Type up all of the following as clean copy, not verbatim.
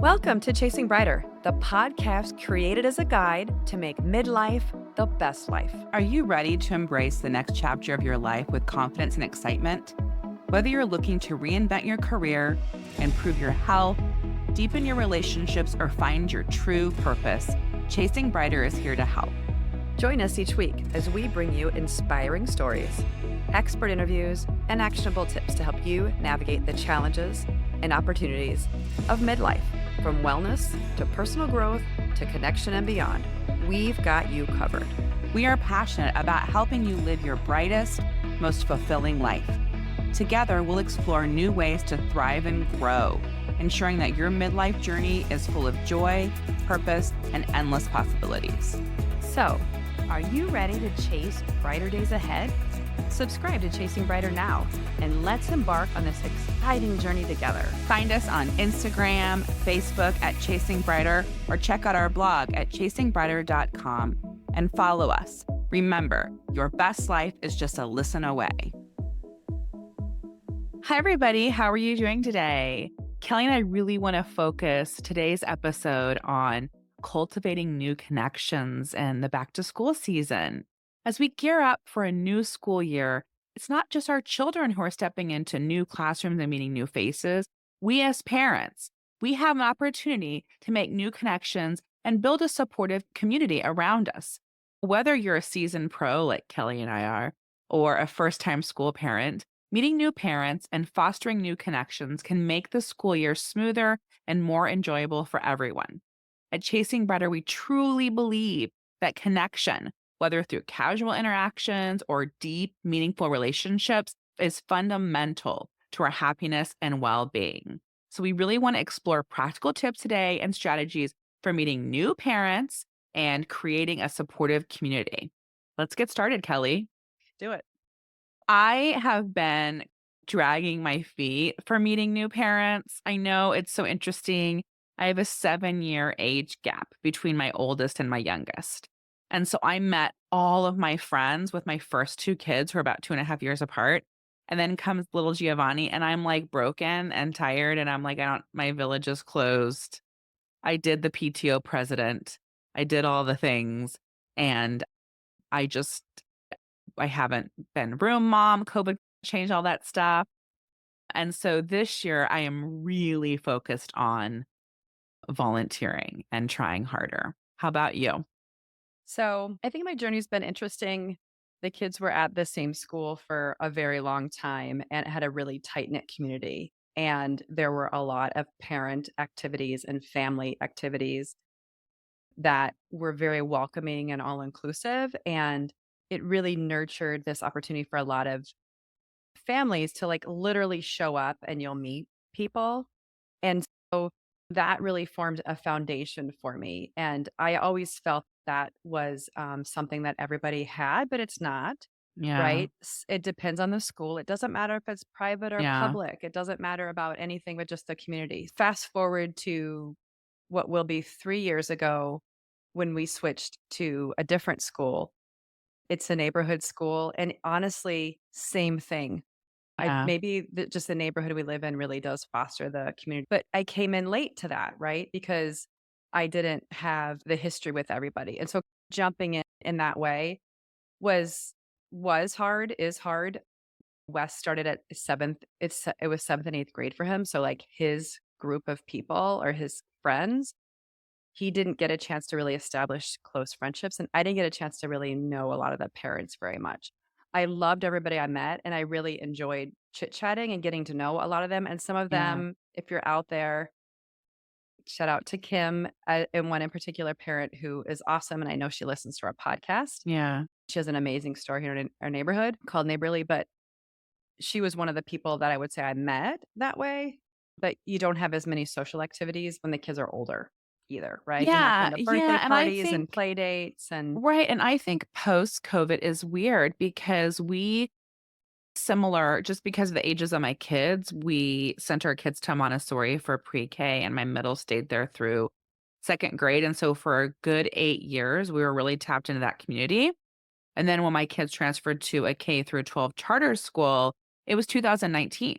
Welcome to Chasing Brighter, the podcast created as a guide to make midlife the best life. Are you ready to embrace the next chapter of your life with confidence and excitement? Whether you're looking to reinvent your career, improve your health, deepen your relationships, or find your true purpose, Chasing Brighter is here to help. Join us each week as we bring you inspiring stories, expert interviews, and actionable tips to help you navigate the challenges and opportunities of midlife. From wellness to personal growth to connection and beyond, we've got you covered. We are passionate about helping you live your brightest, most fulfilling life. Together, we'll explore new ways to thrive and grow, ensuring that your midlife journey is full of joy, purpose, and endless possibilities. So, are you ready to chase brighter days ahead? Subscribe to Chasing Brighter now, and let's embark on this exciting journey together. Find us on Instagram, Facebook at Chasing Brighter, or check out our blog at chasingbrighter.com and follow us. Remember, your best life is just a listen away. Hi, everybody. How are you doing today? Kelly and I really want to focus today's episode on cultivating new connections in the back to school season. As we gear up for a new school year, it's not just our children who are stepping into new classrooms and meeting new faces. We as parents, we have an opportunity to make new connections and build a supportive community around us. Whether you're a seasoned pro like Kelly and I are, or a first-time school parent, meeting new parents and fostering new connections can make the school year smoother and more enjoyable for everyone. At Chasing Brighter, we truly believe that connection, whether through casual interactions or deep, meaningful relationships, is fundamental to our happiness and well-being. So we really want to explore practical tips today and strategies for meeting new parents and creating a supportive community. Let's get started, Kelly. Do it. I have been dragging my feet for meeting new parents. I know it's so interesting. I have a 7-year age gap between my oldest and my youngest. And so I met all of my friends with my first 2 kids who are about 2.5 years apart. And then comes little Giovanni, and I'm like broken and tired. And I'm like, my village is closed. I did the PTO president. I did all the things. And I haven't been room mom. COVID changed all that stuff. And so this year I am really focused on volunteering and trying harder. How about you? So I think my journey's been interesting. The kids were at the same school for a very long time and it had a really tight-knit community. And there were a lot of parent activities and family activities that were very welcoming and all-inclusive. And it really nurtured this opportunity for a lot of families to like literally show up and you'll meet people. And so that really formed a foundation for me. And I always felt that was something that everybody had, but it's not, Yeah. right? It depends on the school. It doesn't matter if it's private or Yeah. public. It doesn't matter about anything but just the community. Fast forward to what will be 3 years ago when we switched to a different school. It's a neighborhood school. And honestly, same thing. Yeah. Maybe just the neighborhood we live in really does foster the community. But I came in late to that, right? Because I didn't have the history with everybody. And so jumping in that way was hard, is hard. Wes started at 7th. It was 7th and 8th grade for him. So like his group of people or his friends, he didn't get a chance to really establish close friendships. And I didn't get a chance to really know a lot of the parents very much. I loved everybody I met and I really enjoyed chit-chatting and getting to know a lot of them. And some of Yeah. them, if you're out there, shout out to Kim and one in particular parent who is awesome. And I know she listens to our podcast. Yeah. She has an amazing store here in our neighborhood called Neighborly, but she was one of the people that I would say I met that way. But you don't have as many social activities when the kids are older either, right? You're not Yeah. going to birthday Yeah. And I parties and think, play dates and right. And I think post-COVID is weird because similar, just because of the ages of my kids, we sent our kids to Montessori for pre-K and my middle stayed there through 2nd grade. And so for a good 8 years, we were really tapped into that community. And then when my kids transferred to a K through 12 charter school, it was 2019.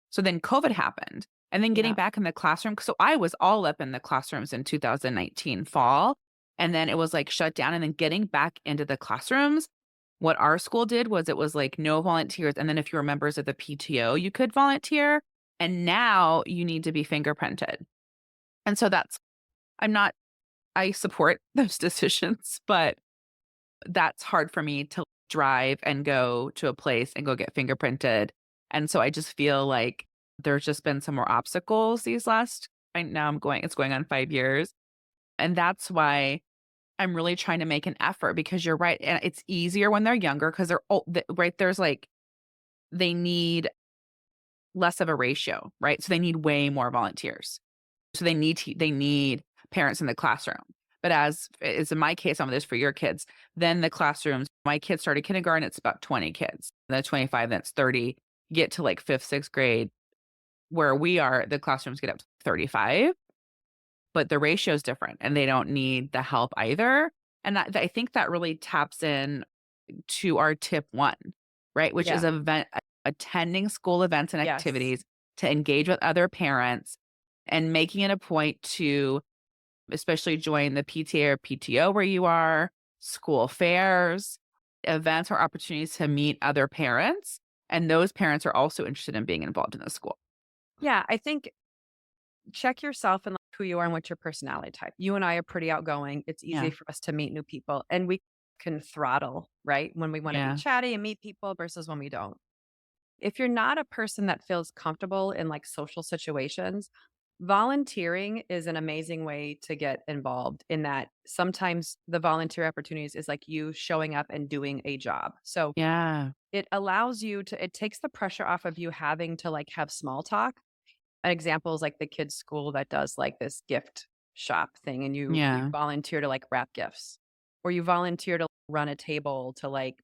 So then COVID happened. and then getting Yeah. back in the classroom. So I was all up in the classrooms in 2019 fall, and then it was like shut down. And then getting back into the classrooms, what our school did was it was like no volunteers. And then if you were members of the PTO, you could volunteer. And now you need to be fingerprinted. And so I'm not, I support those decisions, but that's hard for me to drive and go to a place and go get fingerprinted. And so I just feel like there's just been some more obstacles these last right now it's going on 5 years. And that's why I'm really trying to make an effort because you're right. And it's easier when they're younger because they're old, right? There's like, they need less of a ratio, right? So they need way more volunteers. So they need parents in the classroom. But as is in my case, some of this for your kids, then the classrooms, my kids started kindergarten, it's about 20 kids. Then 25, then it's 30. Get to like fifth, sixth grade, where we are, the classrooms get up to 35, but the ratio is different and they don't need the help either. And I think that really taps in to our tip one, right? Which is Yeah. attending school events and Yes. activities to engage with other parents and making it a point to especially join the PTA or PTO where you are, school fairs, events or opportunities to meet other parents. And those parents are also interested in being involved in the school. Yeah, I think check yourself and like who you are and what's your personality type. You and I are pretty outgoing. It's easy Yeah. for us to meet new people and we can throttle, right? When we want to be Yeah. chatty and meet people versus when we don't. If you're not a person that feels comfortable in like social situations, volunteering is an amazing way to get involved in that. Sometimes the volunteer opportunities is like you showing up and doing a job. So Yeah. it allows you to, it takes the pressure off of you having to like have small talk. An example is like the kids' school that does like this gift shop thing and you Yeah. volunteer to like wrap gifts or you volunteer to run a table to like,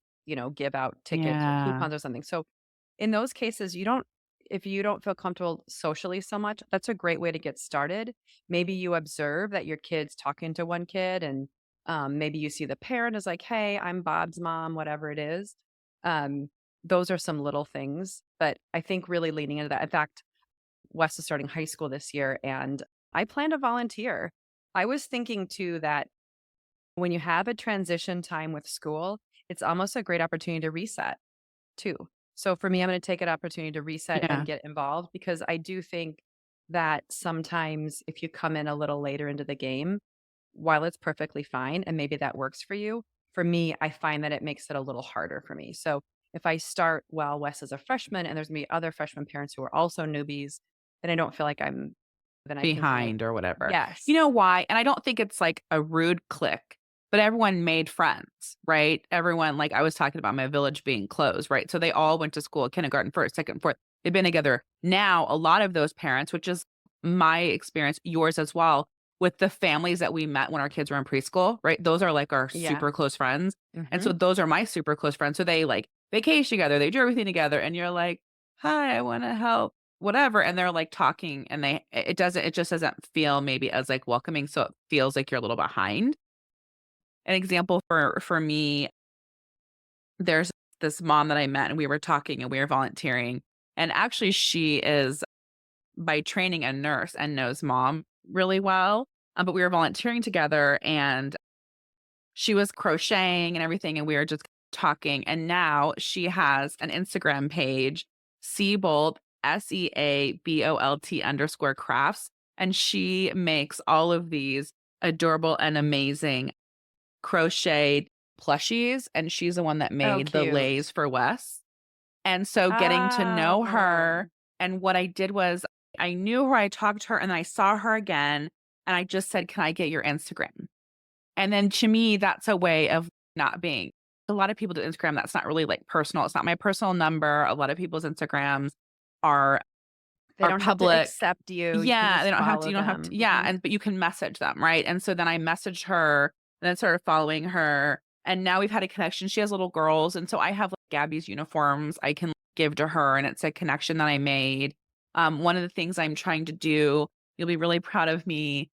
give out tickets or Yeah. coupons or something. So in those cases, you don't if you don't feel comfortable socially so much, that's a great way to get started. Maybe you observe that your kid's talking to one kid and maybe you see the parent is like, "Hey, I'm Bob's mom," whatever it is. Um, those are some little things, but I think really leaning into that. In fact, Wes is starting high school this year and I plan to volunteer. I was thinking too that when you have a transition time with school, it's almost a great opportunity to reset too. So for me, I'm going to take an opportunity to reset and Yeah. get involved because I do think that sometimes if you come in a little later into the game, while it's perfectly fine and maybe that works for me, I find that it makes it a little harder for me. So if I start while Wes is a freshman and there's gonna be other freshman parents who are also newbies, then I don't feel like then I think that Behind or whatever. You yes. know why? And I don't think it's like a rude clique, but everyone made friends, right? Everyone, like I was talking about my village being closed, right? So they all went to school, kindergarten, first, second, fourth. They've been together. Now, a lot of those parents, which is my experience, yours as well, with the families that we met when our kids were in preschool, right? Those are like our Yeah. super close friends. And so Mhm. those are my super close friends. So they like vacation together, they do everything together. And you're like, hi, I want to help whatever, and they're, like, talking, and it just doesn't feel maybe as, like, welcoming, so it feels like you're a little behind. An example for me, there's this mom that I met, and we were talking, and we were volunteering, and actually she is, by training, a nurse and knows mom really well, but we were volunteering together, and she was crocheting and everything, and we were just talking, and now she has an Instagram page, Seabolt, SEABOLT_crafts, and she makes all of these adorable and amazing crocheted plushies, and she's the one that Oh, made the cute. leis for Wes. And so getting to know Oh. her, and what I did was I knew her, I talked to her, and I saw her again, and I just said, "Can I get your Instagram?" And then to me, that's a way of not being a lot of people do Instagram, that's not really, like, personal. It's not my personal number. A lot of people's Instagrams are They are don't have to public. accept you. You can Yeah, they just don't have to follow you don't have to them. yeah, Mhm. and but you can message them, right? And so then I messaged her, and then started following her, and now we've had a connection. She has little girls, and so I have, like, Gabby's uniforms I can give to her, and it's a connection that I made. One of the things I'm trying to do, you'll be really proud of me.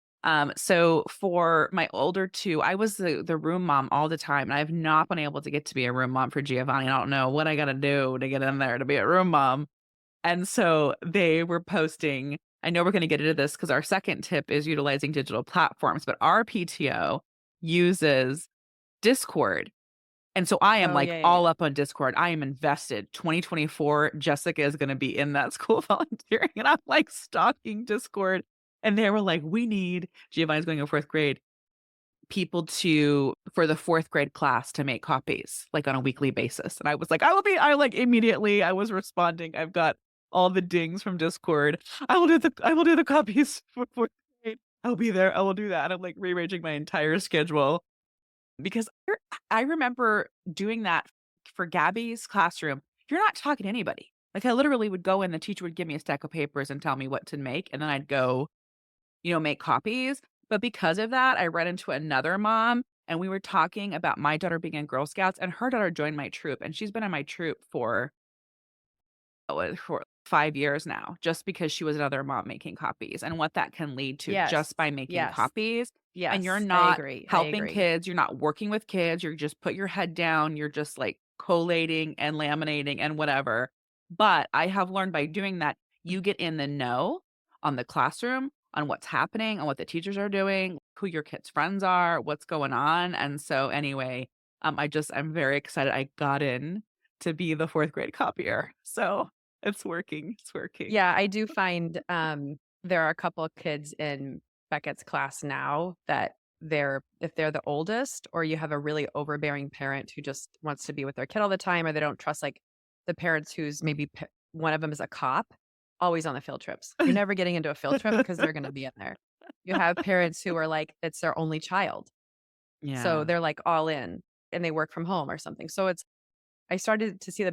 So for my older 2, I was the room mom all the time, and I've not been able to get to be a room mom for Giovanni. I don't know what I gotta do to get in there to be a room mom. And so they were posting I know we're going to get into this because our second tip is utilizing digital platforms, but our PTO uses Discord. And so I am Oh, like yeah, yeah, all yeah. up on Discord. I am invested. 2024, Jessica is going to be in that school volunteering. And I'm like stalking Discord. And they were like, we need Giovanni's going in fourth grade people to for the fourth grade class to make copies like on a weekly basis. And I was like, I like immediately I was responding. I've got all the dings from Discord. I will do the copies for fourth grade. I'll be there. I will do that. And I'm like rearranging my entire schedule because I remember doing that for Gabby's classroom. You're not talking to anybody. Like I literally would go in, the teacher would give me a stack of papers and tell me what to make, and then I'd go, make copies. But because of that, I ran into another mom and we were talking about my daughter being in Girl Scouts, and her daughter joined my troop, and she's been in my troop for 5 years now, just because she was another mom making copies and what that can lead to Yes. just by making Yes. copies. And you're Yes. I not agree. I helping agree. kids, you're not working with kids, you're just put your head down, you're just like collating and laminating and whatever. But I have learned by doing that, you get in the know on the classroom, on what's happening, on what the teachers are doing, who your kids' friends are, what's going on. And so anyway, I'm very excited. I got in to be the fourth grade copier. So it's working, it's working. Yeah, I do find, there are a couple of kids in Beckett's class now that if they're the oldest or you have a really overbearing parent who just wants to be with their kid all the time or they don't trust, like, the parents who's maybe one of them is a cop, always on the field trips. You're never getting into a field trip because they're gonna be in there. You have parents who are like, it's their only child, so Yeah, they're, like, all in, and they work from home or something. So I started to see the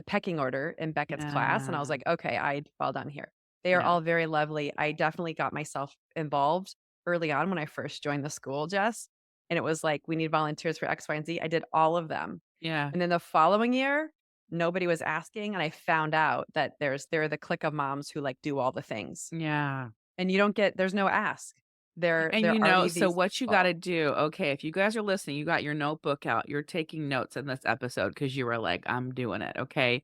pecking order in Beckett's class, and I was yeah, like, "Okay, I fall down here." They are yeah, all very lovely. I definitely got myself involved early on when I first joined the school, Jess, and it was like, "We need volunteers for X, Y, and Z." I did all of them, yeah, and then the following year, nobody was asking, and I found out that there are the clique of moms who, like, do all the things, yeah. and there's no ask. And, They're already so these what you people. gotta do, okay, if you guys are listening, you got your notebook out, you're taking notes in this episode because you were like, "I'm doing it," okay?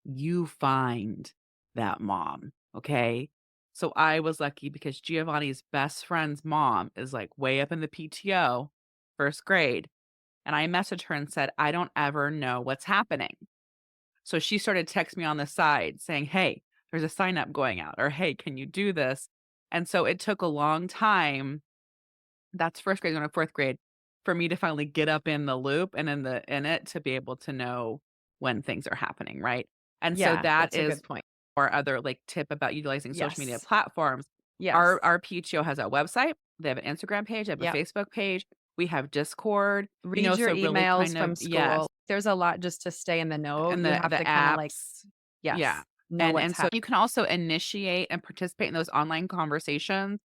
You find that mom, okay? So I was lucky because Giovanni's best friend's mom is, like, way up in the PTO, 1st grade, and I messaged her and said, "I don't ever know what's happening." So she started texting me on the side saying, "Hey, there's a sign up going out," or, "Hey, can you do this?" And so it took a long time, that's 1st grade, going to 4th grade, for me to finally get up in the loop and in it to be able to know when things are happening, right? And so Yeah, that that's a is good point. our other, like, tip about utilizing social media Yes. platforms. Yes. Our PTO has a website, they have an Instagram page, they have a Yep. Facebook page, we have Discord, Read your so really emails kind from of yes. school. There's a lot just to stay in the know. And You have the to kinda, like, apps. Yeah. yes, know what's And so happening. you can also initiate and participate in those online conversations.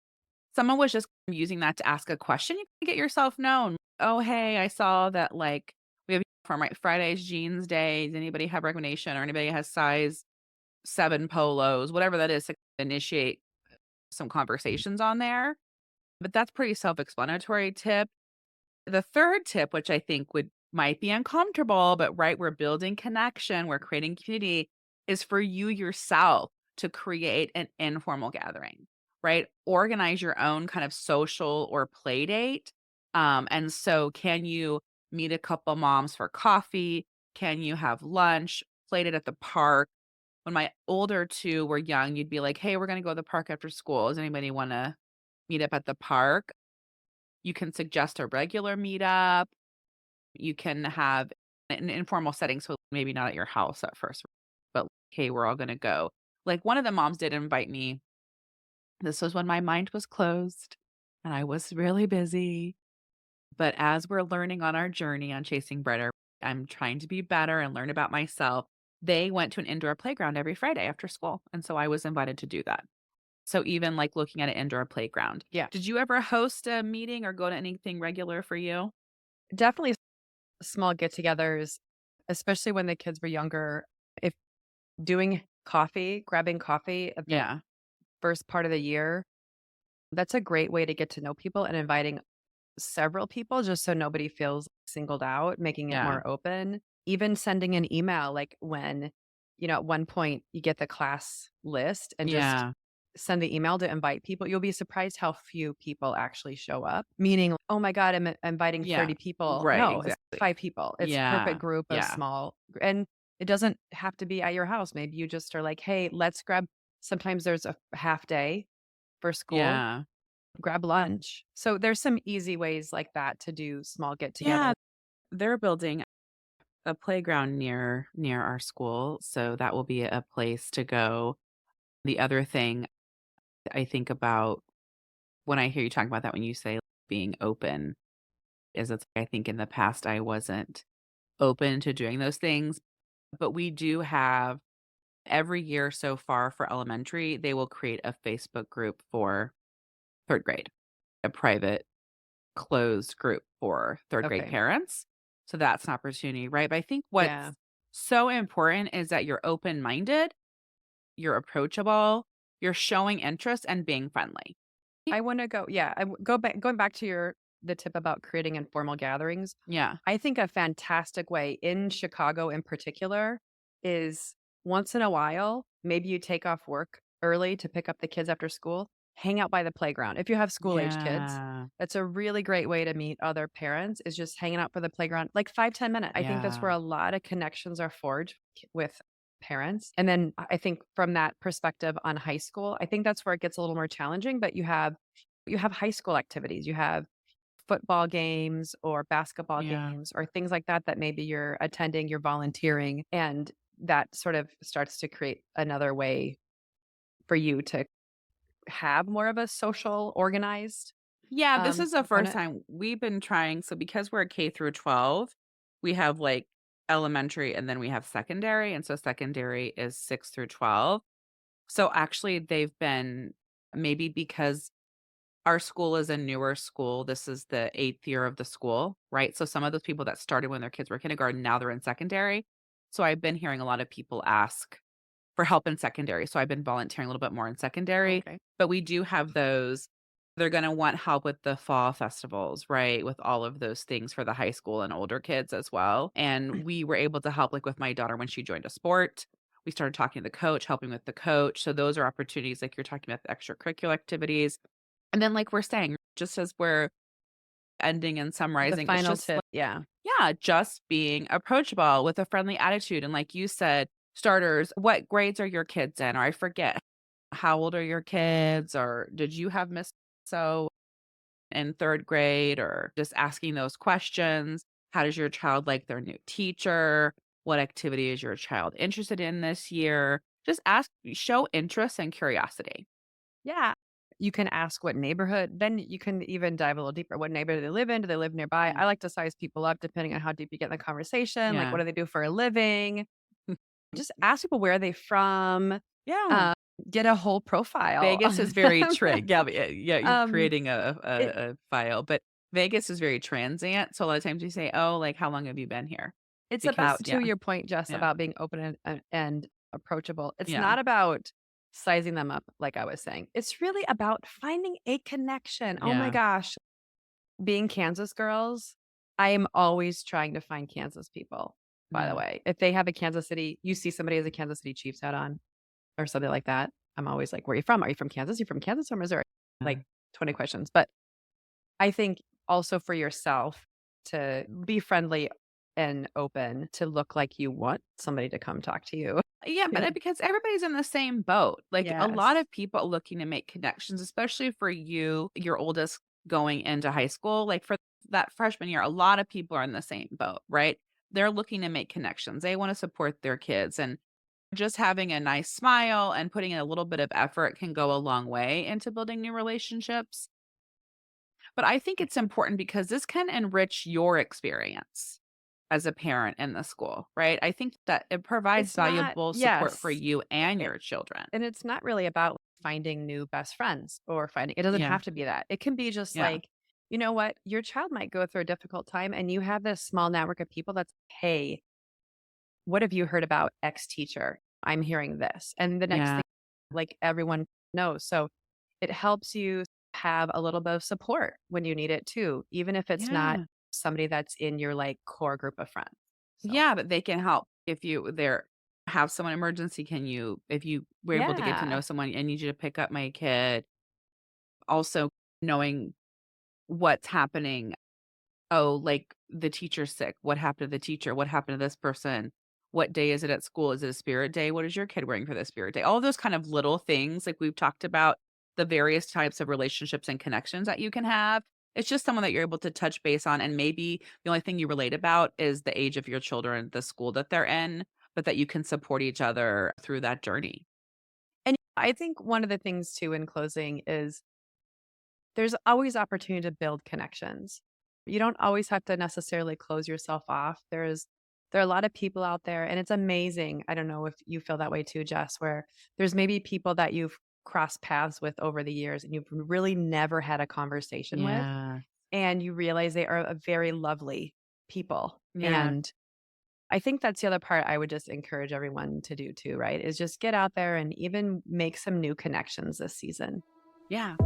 Someone was just using that to ask a question, you can get yourself known. "Oh, hey, I saw that, like, we have from right Friday's jeans day. Does anybody have recommendation or anybody has size 7 polos?" Whatever that is to initiate some conversations on there. But that's pretty self-explanatory tip. The 3rd tip, which I think would might be uncomfortable, but right, we're building connection, we're creating community, is for you yourself to create an informal gathering, right? Organize your own kind of social or play date. And so can you meet a couple moms for coffee? Can you have lunch, play date at the park? When my older 2 were young, you'd be like, "Hey, we're gonna go to the park after school. Does anybody wanna meet up at the park?" You can suggest a regular meetup. You can have an informal setting, so maybe not at your house at first, but, "Hey, we're all gonna go." Like, one of the moms did invite me. This was when my mind was closed and I was really busy, but as we're learning on our journey on Chasing Brighter, I'm trying to be better and learn about myself. They went to an indoor playground every Friday after school, and so I was invited to do that. So even, like, looking at an indoor playground. Yeah, Did you ever host a meeting or go to anything regular for you? definitely small get-togethers, especially when the kids were younger. If grabbing coffee at the Yeah. first part of the year, that's a great way to get to know people and inviting several people just so nobody feels singled out, making it Yeah. more open. Even sending an email, like, when, at one point you get the class list and just Yeah. send the email to invite people, you'll be surprised how few people actually show up. Meaning, oh my God, I'm inviting Yeah. 30 people. Right, No, it's exactly. 5 people. It's a perfect Yeah. group of Yeah. small, and it doesn't have to be at your house. Maybe you just are like, hey, let's grab. Sometimes there's a half day for school, Yeah. grab lunch. So there's some easy ways like that to do small get Yeah. together. They're building a playground near our school, so that will be a place to go. The other thing I think about when I hear you talking about that, when you say being open, is it's I think in the past I wasn't open to doing those things, but we do have every year so far for elementary, they will create a Facebook group for 3rd grade, a private closed group for 3rd grade Okay. parents. So that's an opportunity, right? But I think Yeah. what's so important is that you're open-minded, you're approachable, you're showing interest and being friendly. I wanna go yeah, going back to the tip about creating informal gatherings. Yeah. I think a fantastic way in Chicago in particular is once in a while, maybe you take off work early to pick up the kids after school, hang out by the playground. If you have school-age kids, Yeah. that's a really great way to meet other parents is just hanging out for the playground, like 5, 10 minutes. I think that's where Yeah. a lot of connections are forged with parents. And then I think from that perspective on high school, I think that's where it gets a little more challenging, but you have high school activities. You have football games or basketball Yeah. games or things like that that maybe you're attending, you're volunteering, and that sort of starts to create another way for you to have more of a social, organized, Yeah, this is the first component. time we've been trying so because we're K through 12, we have, like, elementary and then we have secondary, and so secondary is 6 through 12. So, actually, they've been maybe because our school is a newer school, this is the 8th year of the school, right? So, some of those people that started when their kids were kindergarten, now they're in secondary. So, I've been hearing a lot of people ask for help in secondary, so I've been volunteering a little bit more in secondary, Okay. but we do have those they're gonna want help with the fall festivals, right, with all of those things for the high school and older kids as well, and we were able to help, like, with my daughter when she joined a sport. We started talking to the coach, helping with the coach, so those are opportunities, like you're talking about the extracurricular activities, and then, like we're saying, just as we're ending and The summarizing, it's final just tip, yeah. yeah, just being approachable with a friendly attitude. And like you said, starters, what grades are your kids in? Or I forget, how old are your kids? Or did you have Miss So in 3rd grade? Or just asking those questions. How does your child like their new teacher? What activity is your child interested in this year? Just ask, show interest and curiosity. Yeah. You can ask what neighborhood, then you can even dive a little deeper. What neighborhood do they live in? Do they live nearby? Yeah. I like to size people up depending on how deep you get in the conversation. Like, what Yeah. do they do for a living? Just ask people where are they from, Yeah. uh, get a whole profile Vegas on is very them. yeah, but yeah, you're Um, creating it a file, but Vegas is very transient, so a lot of times you say, "Oh, like, how long have you been here?" it's Because about yeah, to your point, Jess, yeah, about being open and approachable. It's yeah, not about sizing them up, like I was saying. It's really about finding a connection. Oh my yeah, gosh. Being Kansas girls, I am always trying to find Kansas people, by the yeah, way. If they have a Kansas City you see somebody has a Kansas City Chiefs hat on or something like that, I'm always like, "Where are you from? Are you from Kansas? You from Kansas or Missouri?" yeah, Like, 20 questions. But I think also for yourself to be friendly and open, to look like you want somebody to come talk to you. yeah, but, because everybody's in the same boat, like, a lot Yes. of people looking to make connections, especially for you, your oldest going into high school, like, for that freshman year, a lot of people are in the same boat, right? They're looking to make connections, they wanna support their kids, and just having a nice smile and putting in a little bit of effort can go a long way into building new relationships. But I think it's important because this can enrich your experience as a parent in the school, right? I think that it provides It's not valuable support for yes. you and your children. And it's not really about finding new best friends or finding it doesn't Yeah. have to be that. It can be just Yeah. like, you know what? Your child might go through a difficult time and you have this small network of people that's, "Hey, what have you heard about X teacher? I'm hearing this." And the next Yeah. thing, like everyone knows. So it helps you have a little bit of support when you need it too, even if it's not Yeah. somebody that's in your like core group of friends. So Yeah, but they can help if you there. have someone emergency, can you if you were able to get to know Yeah. someone, I need you to pick up my kid. Also knowing what's happening. Oh, like the teacher's sick. What happened to the teacher? What happened to this person? What day is it at school? Is it a spirit day? What is your kid wearing for the spirit day? All those kind of little things, like we've talked about the various types of relationships and connections that you can have. It's just someone that you're able to touch base on. And maybe the only thing you relate about is the age of your children, the school that they're in, but that you can support each other through that journey. And I think one of the things too in closing is there's always opportunity to build connections. You don't always have to necessarily close yourself off. There are a lot of people out there and it's amazing. I don't know if you feel that way too, Jess, where there's maybe people that you've crossed paths with over the years and you've really never had a conversation with Yeah. and you realize they are a very lovely people. Yeah. And I think that's the other part I would just encourage everyone to do too, right? Is just get out there and even make some new connections this season. Yeah.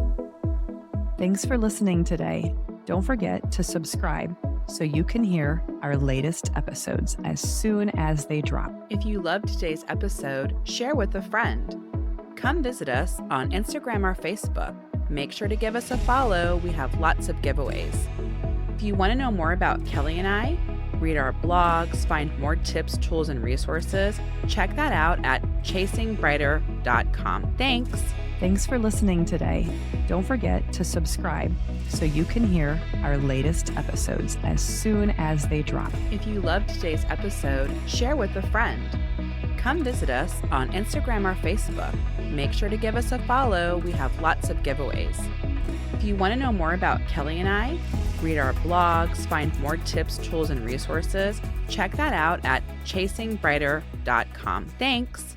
Thanks for listening today. Don't forget to subscribe so you can hear our latest episodes as soon as they drop. If you loved today's episode, share with a friend. Come visit us on Instagram or Facebook. Make sure to give us a follow. We have lots of giveaways. If you want to know more about Kelly and I, read our blogs, find more tips, tools, and resources, check that out at chasingbrighter.com. Thanks. Thanks for listening today. Don't forget to subscribe so you can hear our latest episodes as soon as they drop. If you loved today's episode, share with a friend. Come visit us on Instagram or Facebook. Make sure to give us a follow. We have lots of giveaways. If you want to know more about Kelly and I, read our blogs, find more tips, tools, and resources, check that out at chasingbrighter.com. Thanks.